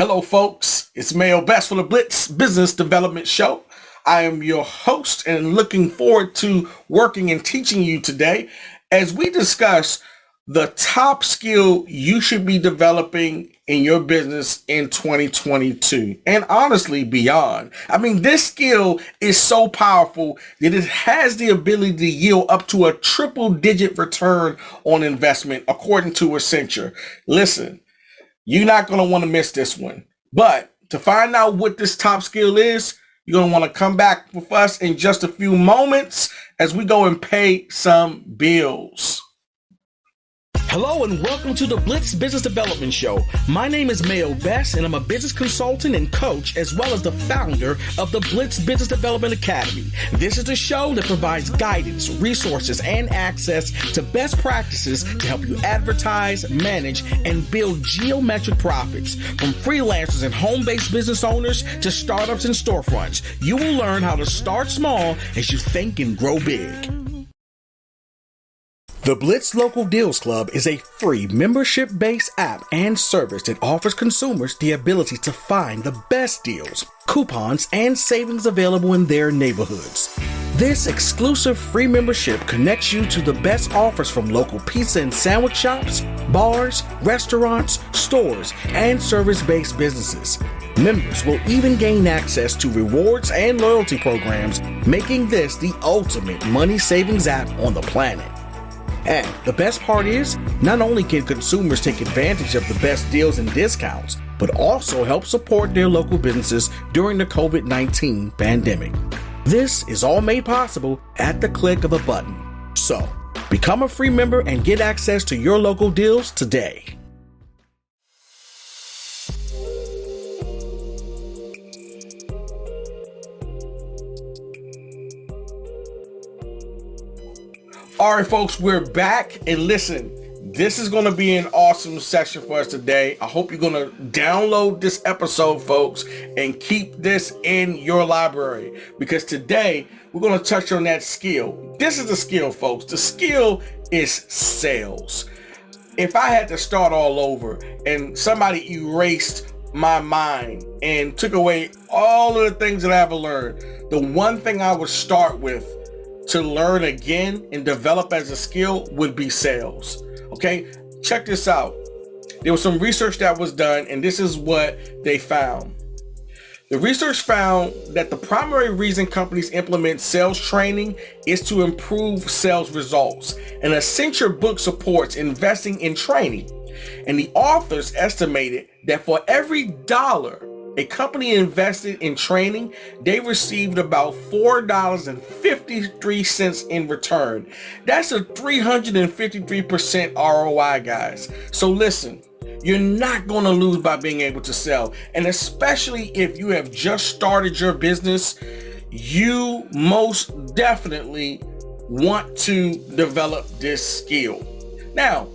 Hello, folks. It's Mayo for the Blitz Business Development Show. I am your host and looking forward to working and teaching you today as we discuss the top skill you should be developing in your business in 2022 and honestly beyond. I mean, this skill is so powerful that it has the ability to yield up to a triple-digit return on investment, according to Accenture. Listen, you're not going to want to miss this one. But to find out what this top skill is, you're going to want to come back with us in just a few moments as we go and pay some bills. Hello and welcome to the Blitz Business Development Show. My name is Mayo and I'm a business consultant and coach as well as the founder of the Blitz Business Development Academy. This is the show that provides guidance, resources, and access to best practices to help you advertise, manage, and build geometric profits. From freelancers and home-based business owners to startups and storefronts, you will learn how to start small as you think and grow big. The Blitz Local Deals Club is a free membership-based app and service that offers consumers the ability to find the best deals, coupons, and savings available in their neighborhoods. This exclusive free membership connects you to the best offers from local pizza and sandwich shops, bars, restaurants, stores, and service-based businesses. Members will even gain access to rewards and loyalty programs, making this the ultimate money savings app on the planet. And the best part is, not only can consumers take advantage of the best deals and discounts, but also help support their local businesses during the COVID-19 pandemic. This is all made possible at the click of a button. So, become a free member and get access to your local deals today. All right, folks, we're back. And listen, this is going to be an awesome session for us today. I hope you're going to download this episode, folks, and keep this in your library because today we're going to touch on that skill. This is the skill, folks. The skill is sales. If I had to start all over and somebody erased my mind and took away all of the things that I ever learned, the one thing I would start with to learn again and develop as a skill would be sales. Okay, check this out. There was some research that was done, and this is what they found. The research found that the primary reason companies implement sales training is to improve sales results. An Accenture book supports investing in training, and the authors estimated that for every dollar a company invested in training, they received about $4.53 in return. That's a 353% ROI, guys. So listen, you're not going to lose by being able to sell. And especially if you have just started your business, you most definitely want to develop this skill. Now,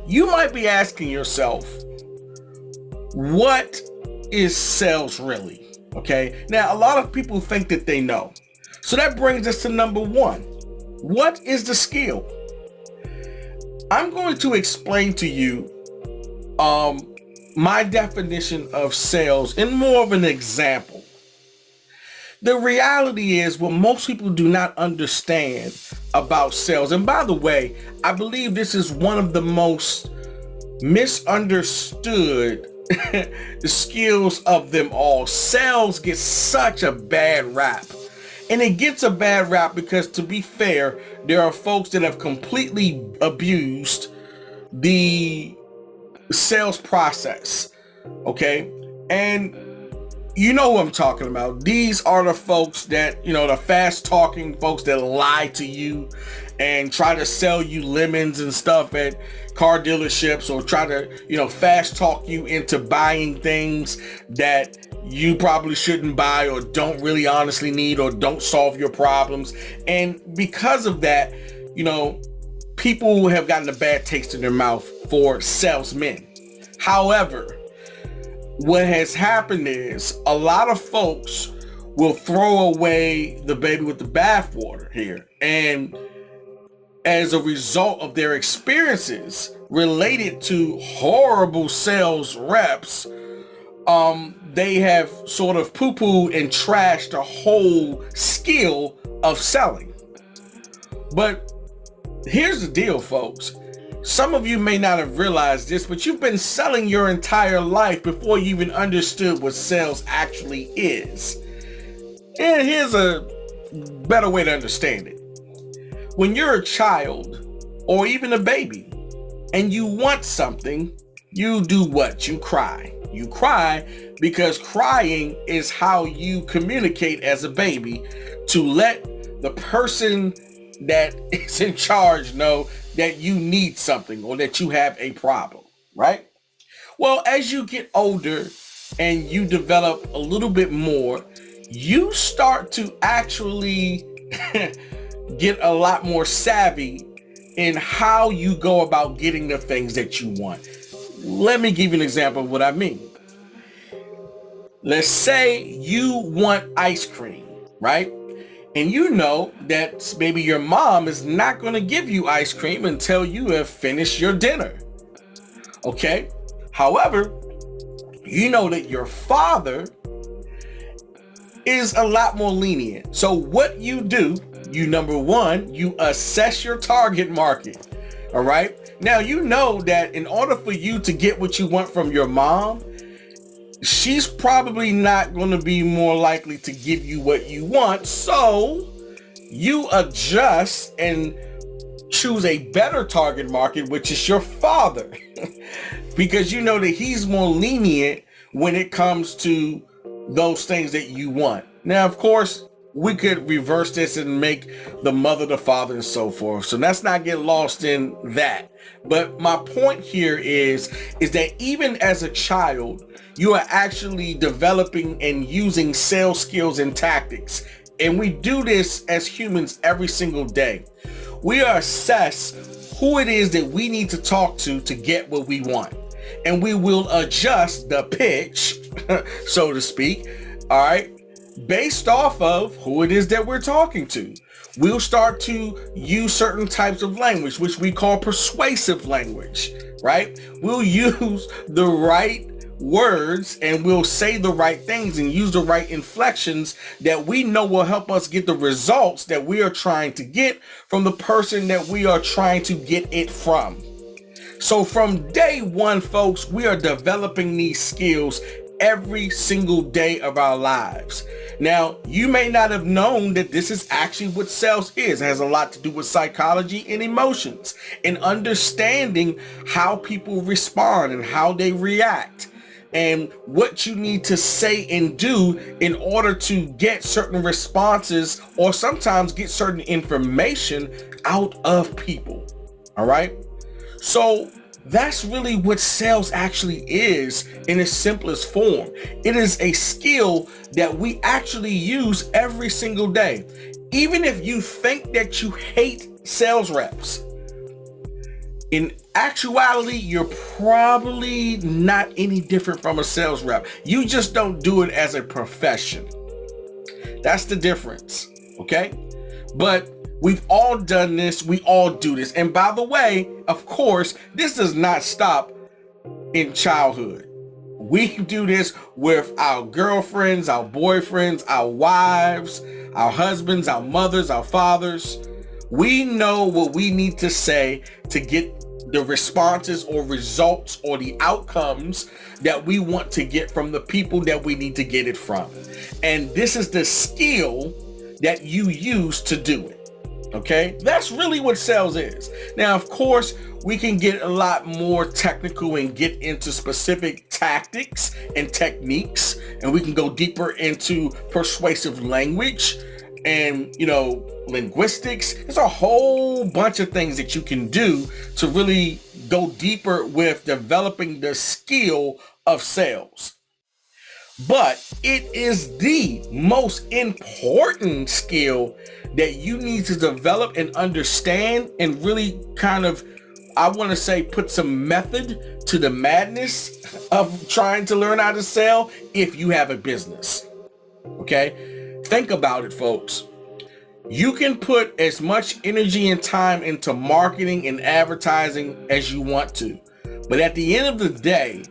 you might be asking yourself, what is sales really? Okay, now a lot of people think that they know. So that brings us to number one. What is the skill? I'm going to explain to you my definition of sales in more of an example. The reality is what most people do not understand about sales, and by the way, I believe this is one of the most misunderstood the skills of them all. Sales gets such a bad rap, and it gets a bad rap because, to be fair, there are folks that have completely abused the sales process. Okay, and you know who I'm talking about. These are the folks that, the fast talking folks that lie to you and try to sell you lemons and stuff at car dealerships, or try to, fast talk you into buying things that you probably shouldn't buy or don't really honestly need or don't solve your problems. And because of that, people have gotten a bad taste in their mouth for salesmen. However, what has happened is a lot of folks will throw away the baby with the bathwater here. And as a result of their experiences related to horrible sales reps, they have sort of poo-pooed and trashed the whole skill of selling. But here's the deal, folks. Some of you may not have realized this, but you've been selling your entire life before you even understood what sales actually is. And here's a better way to understand it. When you're a child or even a baby and you want something, you do what? You cry. You cry because crying is how you communicate as a baby to let the person that is in charge know that you need something or that you have a problem, right? Well, as you get older and you develop a little bit more, you start to actually get a lot more savvy in how you go about getting the things that you want. Let me give you an example of what I mean. Let's say you want ice cream, right? And you know that maybe your mom is not going to give you ice cream until you have finished your dinner. Okay? However, you know that your father is a lot more lenient. So what you do, number one, you assess your target market. All right? Now, you know that in order for you to get what you want from your mom, she's probably not going to be more likely to give you what you want. So you adjust and choose a better target market, which is your father, because you know that he's more lenient when it comes to those things that you want. Now, of course, we could reverse this and make the mother the father and so forth. So let's not get lost in that. But my point here is that even as a child, you are actually developing and using sales skills and tactics. And we do this as humans every single day. We assess who it is that we need to talk to get what we want. And we will adjust the pitch, so to speak, all right, based off of who it is that we're talking to. We'll start to use certain types of language, which we call persuasive language, right? We'll use the right words and we'll say the right things and use the right inflections that we know will help us get the results that we are trying to get from the person that we are trying to get it from. So from day one, folks, we are developing these skills every single day of our lives. Now, you may not have known that this is actually what sales is. It has a lot to do with psychology and emotions and understanding how people respond and how they react and what you need to say and do in order to get certain responses or sometimes get certain information out of people. All right. So that's really what sales actually is in its simplest form. It is a skill that we actually use every single day. Even if you think that you hate sales reps, in actuality, you're probably not any different from a sales rep. You just don't do it as a profession. That's the difference, okay? But we've all done this. We all do this. And by the way, of course, this does not stop in childhood. We do this with our girlfriends, our boyfriends, our wives, our husbands, our mothers, our fathers. We know what we need to say to get the responses or results or the outcomes that we want to get from the people that we need to get it from. And this is the skill that you use to do it. Okay, that's really what sales is. Now, of course, we can get a lot more technical and get into specific tactics and techniques, and we can go deeper into persuasive language and, linguistics. There's a whole bunch of things that you can do to really go deeper with developing the skill of sales. But it is the most important skill that you need to develop and understand and really kind of, I want to say, put some method to the madness of trying to learn how to sell if you have a business. Okay? Think about it, folks. You can put as much energy and time into marketing and advertising as you want to. But at the end of the day,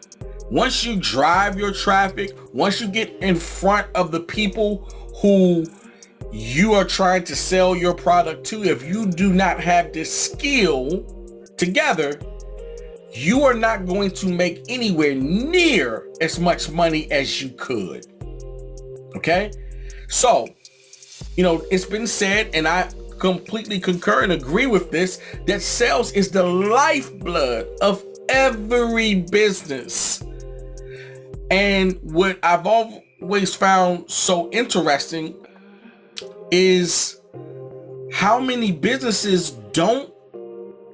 Once you drive your traffic, once you get in front of the people who you are trying to sell your product to, if you do not have this skill together, you are not going to make anywhere near as much money as you could. Okay? So, it's been said, and I completely concur and agree with this, that sales is the lifeblood of every business. And what I've always found so interesting is how many businesses don't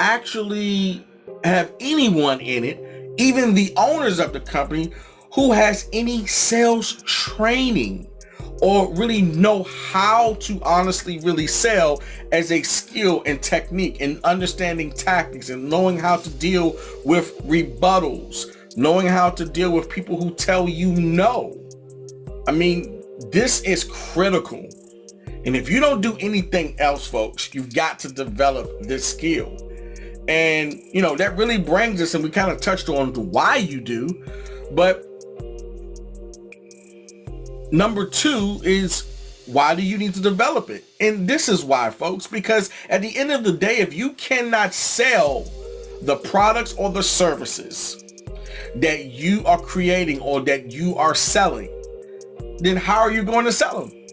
actually have anyone in it, even the owners of the company, who has any sales training or really know how to honestly really sell as a skill and technique, and understanding tactics and knowing how to deal with rebuttals, knowing how to deal with people who tell you no. I mean, this is critical. And if you don't do anything else, folks, you've got to develop this skill. And, that really brings us, and we kind of touched on why you do, but number 2 is, why do you need to develop it? And this is why, folks, because at the end of the day, if you cannot sell the products or the services that you are creating or that you are selling, then how are you going to sell them?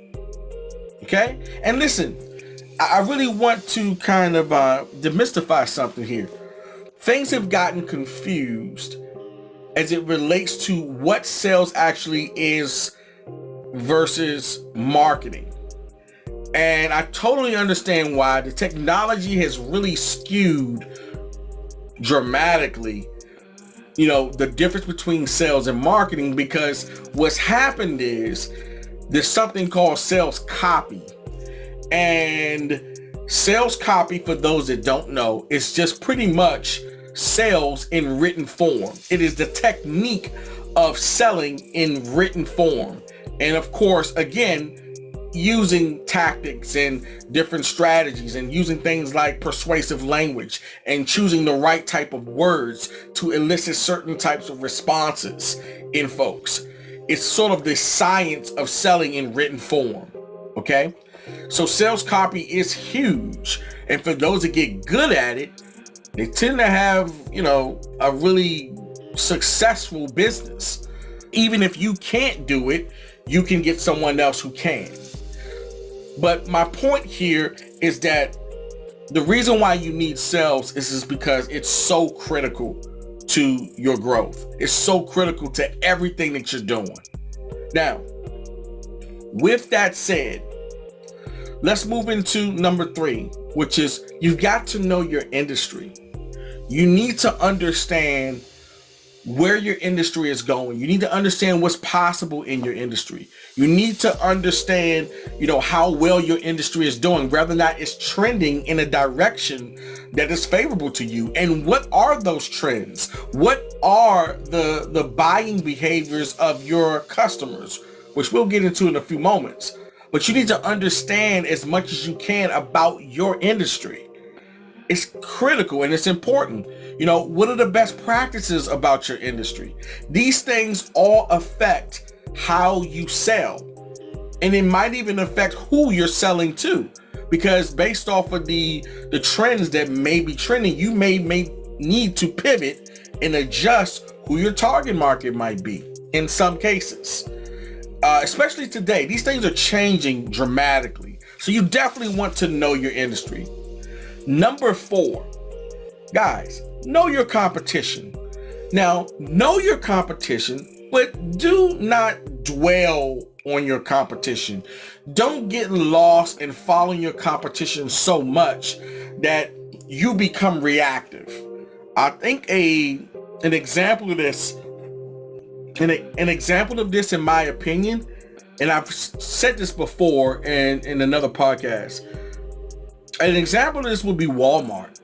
Okay? And listen, I really want to kind of demystify something here. Things have gotten confused as it relates to what sales actually is versus marketing. And I totally understand why. The technology has really skewed dramatically, the difference between sales and marketing, because what's happened is there's something called sales copy. And sales copy, for those that don't know, is just pretty much sales in written form. It is the technique of selling in written form. And of course, again, using tactics and different strategies and using things like persuasive language and choosing the right type of words to elicit certain types of responses in folks. It's sort of the science of selling in written form. Okay? So sales copy is huge. And for those that get good at it, they tend to have, a really successful business. Even if you can't do it, you can get someone else who can. But my point here is that the reason why you need sales is because it's so critical to your growth. It's so critical to everything that you're doing. Now, with that said, let's move into number 3, which is you've got to know your industry. You need to understand where your industry is going. You need to understand what's possible in your industry. You need to understand, how well your industry is doing, whether or not it's trending in a direction that is favorable to you. And what are those trends? What are the buying behaviors of your customers, which we'll get into in a few moments. But you need to understand as much as you can about your industry. It's critical and it's important. What are the best practices about your industry? These things all affect how you sell. And it might even affect who you're selling to. Because based off of the trends that may be trending, you may need to pivot and adjust who your target market might be in some cases. Especially today, these things are changing dramatically. So you definitely want to know your industry. Number 4, guys, know your competition. Now, know your competition, but do not dwell on your competition. Don't get lost in following your competition so much that you become reactive. I think an example of this, in my opinion, and I've said this before in another podcast, an example of this would be Walmart.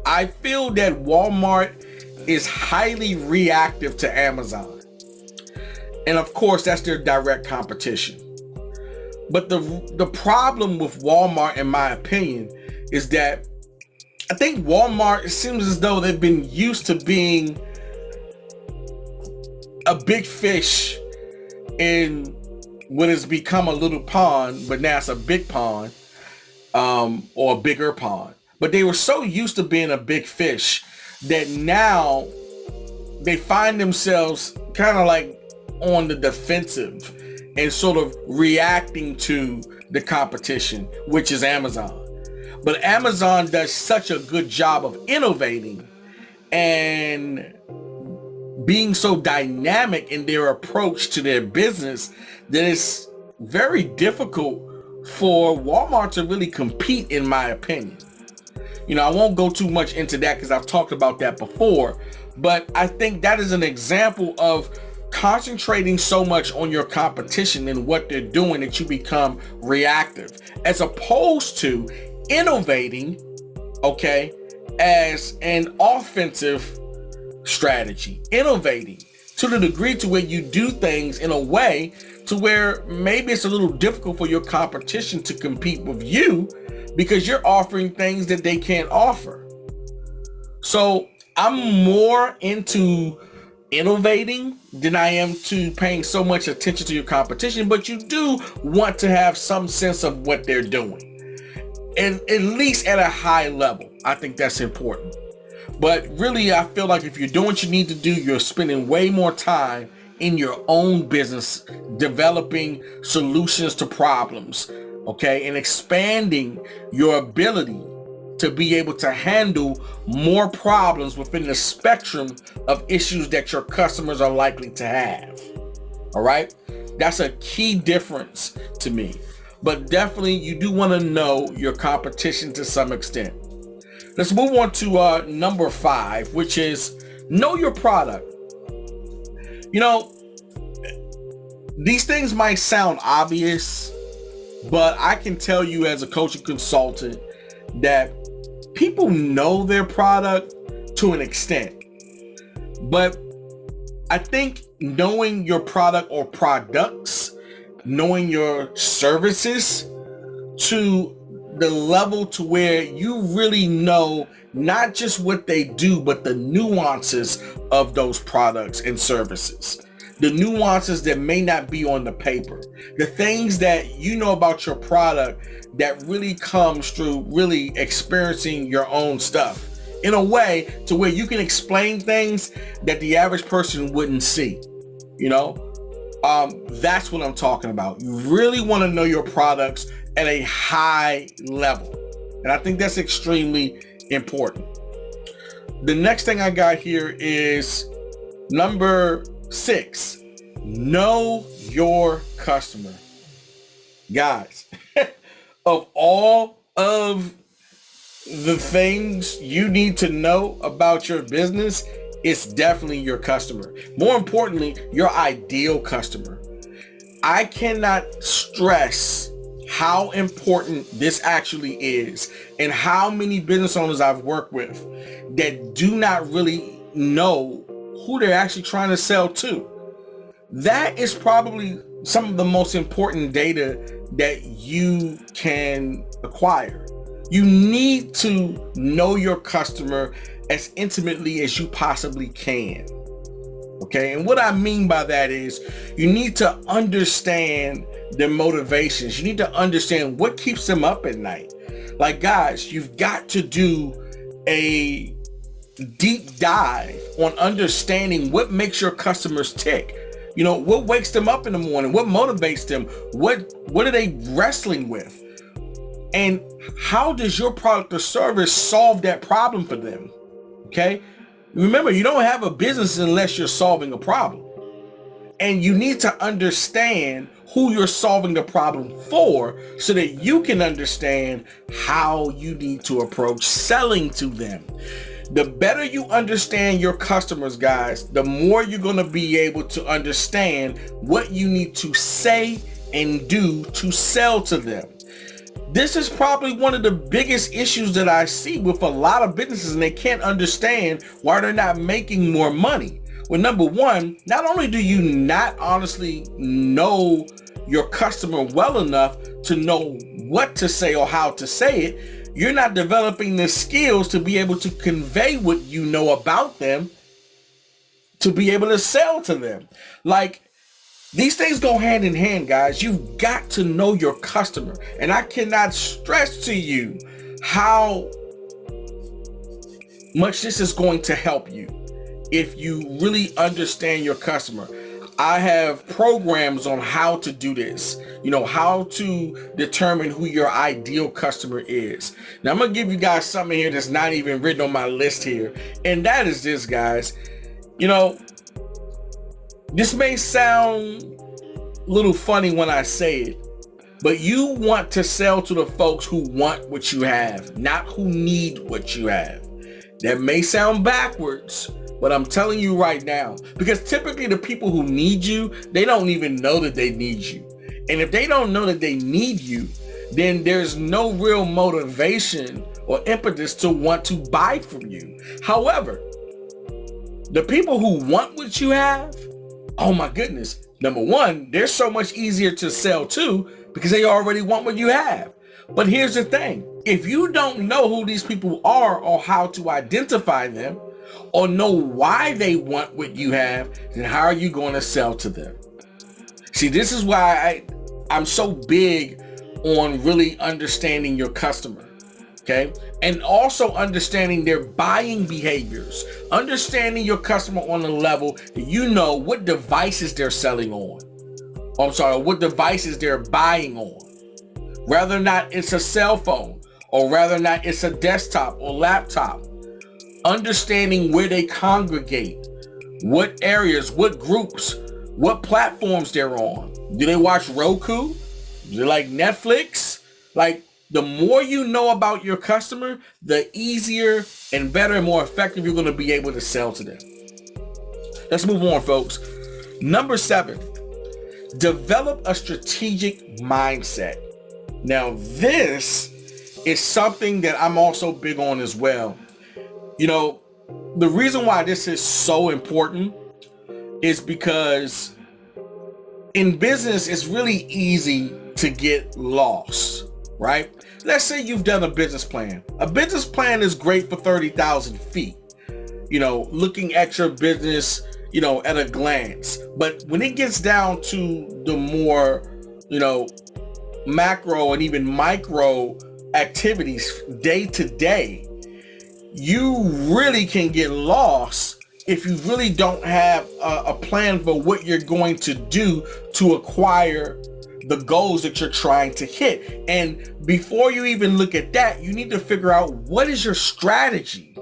I feel that Walmart is highly reactive to Amazon. And of course, that's their direct competition. But the problem with Walmart, in my opinion, is that I think Walmart, it seems as though they've been used to being a big fish in what has become a little pond, but now it's a big pond, or a bigger pond. But they were so used to being a big fish that now they find themselves kind of like on the defensive and sort of reacting to the competition, which is Amazon. But Amazon does such a good job of innovating and being so dynamic in their approach to their business that it's very difficult for Walmart to really compete, in my opinion. You know, I won't go too much into that because I've talked about that before, but I think that is an example of concentrating so much on your competition and what they're doing that you become reactive, as opposed to innovating, okay, as an offensive strategy. Innovating to the degree to where you do things in a way to where maybe it's a little difficult for your competition to compete with you because you're offering things that they can't offer. So I'm more into innovating than I am to paying so much attention to your competition, but you do want to have some sense of what they're doing, and at least at a high level. I think that's important. But really, I feel like if you're doing what you need to do, you're spending way more time in your own business developing solutions to problems, okay, and expanding your ability to be able to handle more problems within the spectrum of issues that your customers are likely to have. All right, that's a key difference to me. But definitely, you do want to know your competition to some extent. Let's move on to number 5, which is know your product. You know, these things might sound obvious, but I can tell you as a coach and consultant that people know their product to an extent. But I think knowing your product or products, knowing your services to the level to where you really know not just what they do, but the nuances of those products and services. The nuances that may not be on the paper. The things that you know about your product that really comes through really experiencing your own stuff in a way to where you can explain things that the average person wouldn't see. You know, that's what I'm talking about. You really want to know your products at a high level. And I think that's extremely important. The next thing I got here is number 6. Know your customer. Guys, of all of the things you need to know about your business, it's definitely your customer. More importantly, your ideal customer. I cannot stress how important this actually is, and how many business owners I've worked with that do not really know who they're actually trying to sell to. That is probably some of the most important data that you can acquire. You need to know your customer as intimately as you possibly can. Okay, and what I mean by that is you need to understand their motivations. You need to understand what keeps them up at night. Like, guys, you've got to do a deep dive on understanding what makes your customers tick. You know, what wakes them up in the morning? What motivates them? What are they wrestling with? And how does your product or service solve that problem for them? Okay? Remember, you don't have a business unless you're solving a problem. And you need to understand who you're solving the problem for so that you can understand how you need to approach selling to them. The better you understand your customers, guys, the more you're going to be able to understand what you need to say and do to sell to them. This is probably one of the biggest issues that I see with a lot of businesses, and they can't understand why they're not making more money. Well, number one, not only do you not honestly know your customer well enough to know what to say or how to say it, you're not developing the skills to be able to convey what you know about them to be able to sell to them. Like, these things go hand in hand, guys. You've got to know your customer. And I cannot stress to you how much this is going to help you if you really understand your customer. I have programs on how to do this, how to determine who your ideal customer is. Now, I'm going to give you guys something here that's not even written on my list here. And that is this, guys. This may sound a little funny when I say it, but you want to sell to the folks who want what you have, not who need what you have. That may sound backwards, but I'm telling you right now, because typically the people who need you, they don't even know that they need you. And if they don't know that they need you, then there's no real motivation or impetus to want to buy from you. However, the people who want what you have, oh my goodness, number one, they're so much easier to sell to because they already want what you have. But here's the thing. If you don't know who these people are or how to identify them or know why they want what you have, then how are you going to sell to them? See, this is why I'm so big on really understanding your customer. Okay. And also understanding their buying behaviors, understanding your customer on the level that you know what devices they're selling on. What devices they're buying on. Whether or not it's a cell phone or whether or not it's a desktop or laptop. Understanding where they congregate, what areas, what groups, what platforms they're on. Do they watch Roku? Do they like Netflix? Like, the more you know about your customer, the easier and better and more effective you're going to be able to sell to them. Let's move on, folks. Number 7, develop a strategic mindset. Now, this is something that I'm also big on as well. The reason why this is so important is because in business, it's really easy to get lost. Right? Let's say you've done a business plan. A business plan is great for 30,000 feet, looking at your business, at a glance. But when it gets down to the more, macro and even micro activities day to day, you really can get lost if you really don't have a plan for what you're going to do to acquire the goals that you're trying to hit. And before you even look at that, you need to figure out, what is your strategy?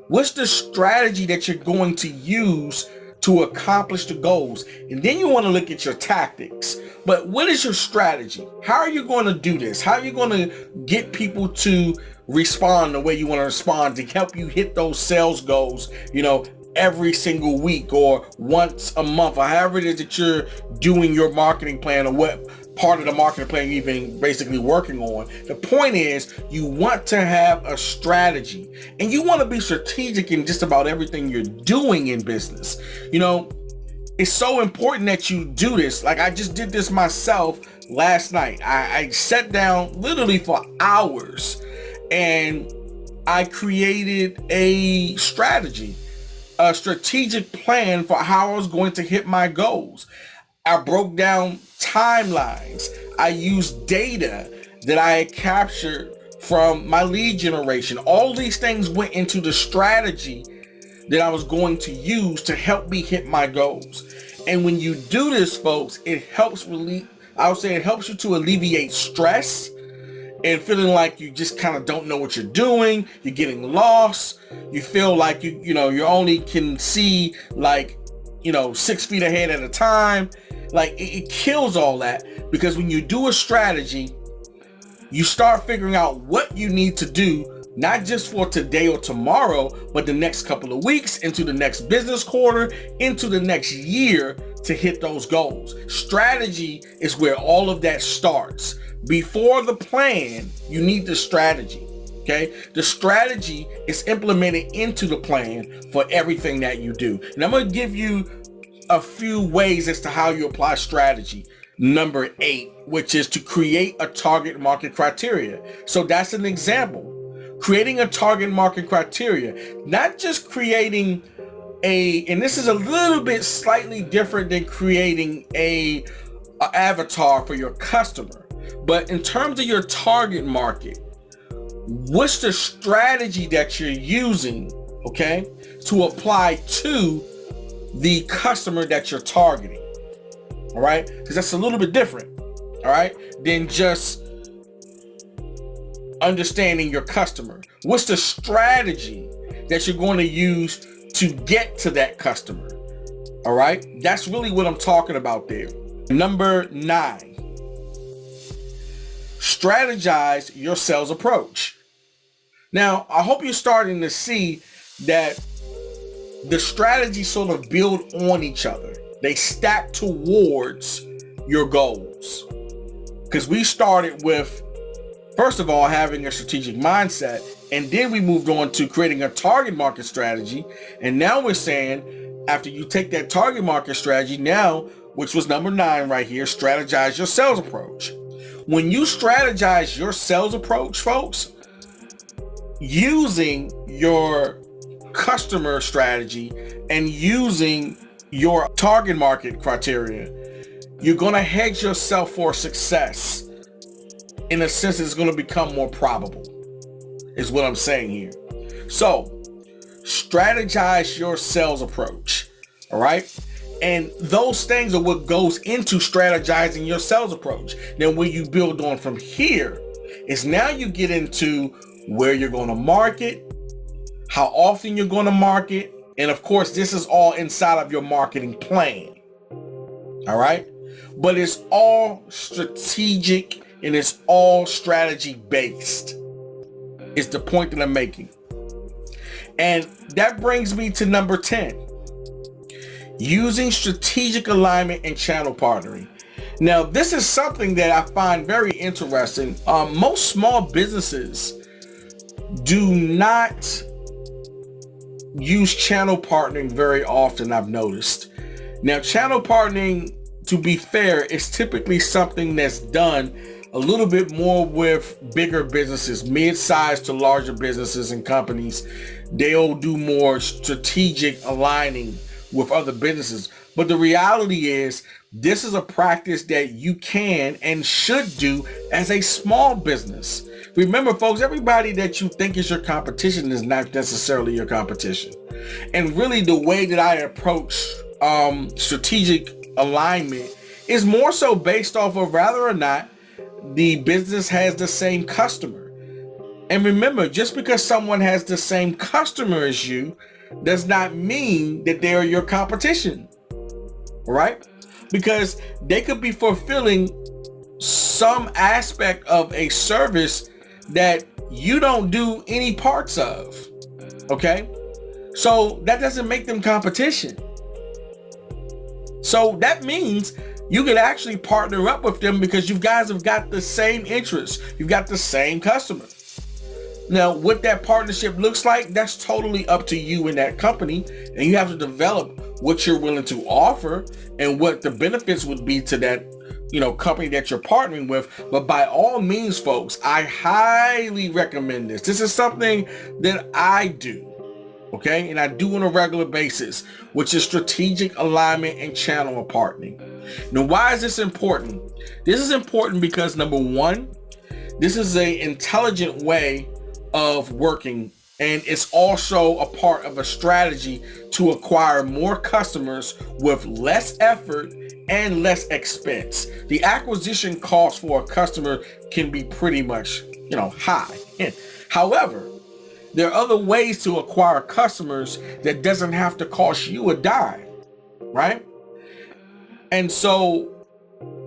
What's the strategy that you're going to use to accomplish the goals? And then you want to look at your tactics. But what is your strategy? How are you going to do this? How are you going to get people to respond the way you want to respond to help you hit those sales goals, every single week or once a month, or however it is that you're doing your marketing plan, or what part of the marketing plan you've been basically working on. The point is, you want to have a strategy, and you want to be strategic in just about everything you're doing in business. It's so important that you do this. Like, I just did this myself last night. I sat down literally for hours and I created a strategy, a strategic plan for how I was going to hit my goals. I broke down timelines. I used data that I had captured from my lead generation. All these things went into the strategy that I was going to use to help me hit my goals. And when you do this, folks, it helps it helps you to alleviate stress and feeling like you just kind of don't know what you're doing. You're getting lost. You feel like you only can see 6 feet ahead at a time. Like, it kills all that, because when you do a strategy, you start figuring out what you need to do, not just for today or tomorrow, but the next couple of weeks, into the next business quarter, into the next year, to hit those goals. Strategy is where all of that starts. Before the plan, you need the strategy. Okay? The strategy is implemented into the plan for everything that you do. And I'm going to give you a few ways as to how you apply strategy. Number 8, which is to create a target market criteria. So that's an example. Creating a target market criteria, not just creating and this is a little bit slightly different than creating a avatar for your customer. But in terms of your target market, what's the strategy that you're using, okay, to apply to the customer that you're targeting? All right, because that's a little bit different, all right, than just understanding your customer. What's the strategy that you're going to use to get to that customer? All right, that's really what I'm talking about there. Number 9, strategize your sales approach. Now, I hope you're starting to see that the strategies sort of build on each other. They stack towards your goals. Because we started with, first of all, having a strategic mindset, and then we moved on to creating a target market strategy. And now we're saying, after you take that target market strategy, now, which was number 9 right here, strategize your sales approach. When you strategize your sales approach, folks, using your customer strategy and using your target market criteria, you're going to hedge yourself for success. In a sense, it's going to become more probable, is what I'm saying here. So, strategize your sales approach, all right? And those things are what goes into strategizing your sales approach. Then when you build on from here, is now you get into where you're going to market, how often you're going to market, and of course, this is all inside of your marketing plan, all right? But it's all strategic and it's all strategy based. It's the point that I'm making. And that brings me to number 10. Using strategic alignment and channel partnering. Now, this is something that I find very interesting. Most small businesses do not use channel partnering very often, I've noticed. Now, channel partnering, to be fair, is typically something that's done a little bit more with bigger businesses, mid-sized to larger businesses and companies. They'll do more strategic aligning with other businesses. But the reality is, this is a practice that you can and should do as a small business. Remember, folks, everybody that you think is your competition is not necessarily your competition. And really, the way that I approach strategic alignment is more so based off of whether or not the business has the same customer. And remember, just because someone has the same customer as you does not mean that they are your competition, right? Because they could be fulfilling some aspect of a service that you don't do any parts of, okay? So that doesn't make them competition. So that means you could actually partner up with them because you guys have got the same interests. You've got the same customers. Now, what that partnership looks like, that's totally up to you and that company. And you have to develop what you're willing to offer and what the benefits would be to that, company that you're partnering with. But by all means, folks, I highly recommend this. This is something that I do. Okay, and I do on a regular basis, which is strategic alignment and channel partnering. Now, why is this important? This is important because, number one, this is an intelligent way of working, and it's also a part of a strategy to acquire more customers with less effort and less expense. The acquisition cost for a customer can be pretty much, high. However, there are other ways to acquire customers that doesn't have to cost you a dime, right? And so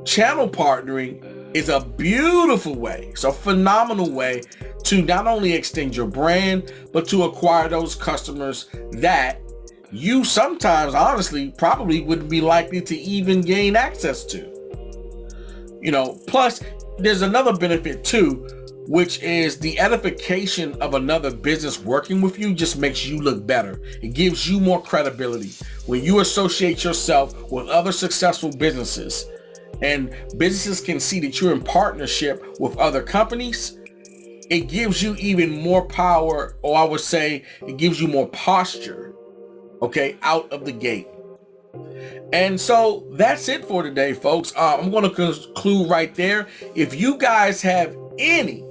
channel partnering is a beautiful way, it's a phenomenal way to not only extend your brand, but to acquire those customers that you sometimes, honestly, probably wouldn't be likely to even gain access to. Plus, there's another benefit too, which is the edification of another business working with you just makes you look better. It gives you more credibility. When you associate yourself with other successful businesses and businesses can see that you're in partnership with other companies, it gives you even more power, or I would say it gives you more posture, okay, out of the gate. And so that's it for today, folks. I'm going to conclude right there. If you guys have any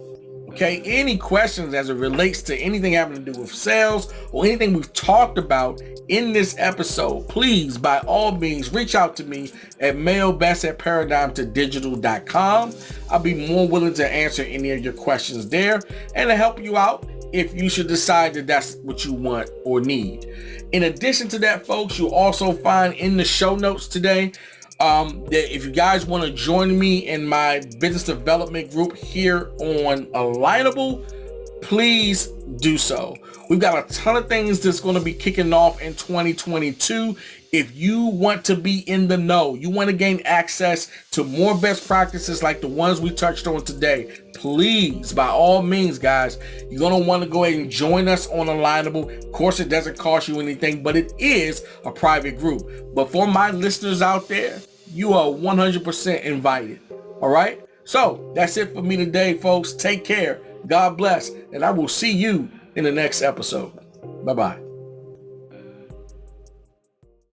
questions as it relates to anything having to do with sales or anything we've talked about in this episode, please, by all means, reach out to me at mayobest@paradigm2digital.com. I'll be more willing to answer any of your questions there and to help you out if you should decide that that's what you want or need. In addition to that, folks, you'll also find in the show notes today that if you guys want to join me in my business development group here on Alignable, please do so. We've got a ton of things that's going to be kicking off in 2022. If you want to be in the know, you want to gain access to more best practices like the ones we touched on today, please, by all means, guys, you're going to want to go ahead and join us on Alignable. Of course, it doesn't cost you anything, but it is a private group. But for my listeners out there, you are 100% invited. All right. So that's it for me today, folks. Take care. God bless. And I will see you in the next episode. Bye-bye.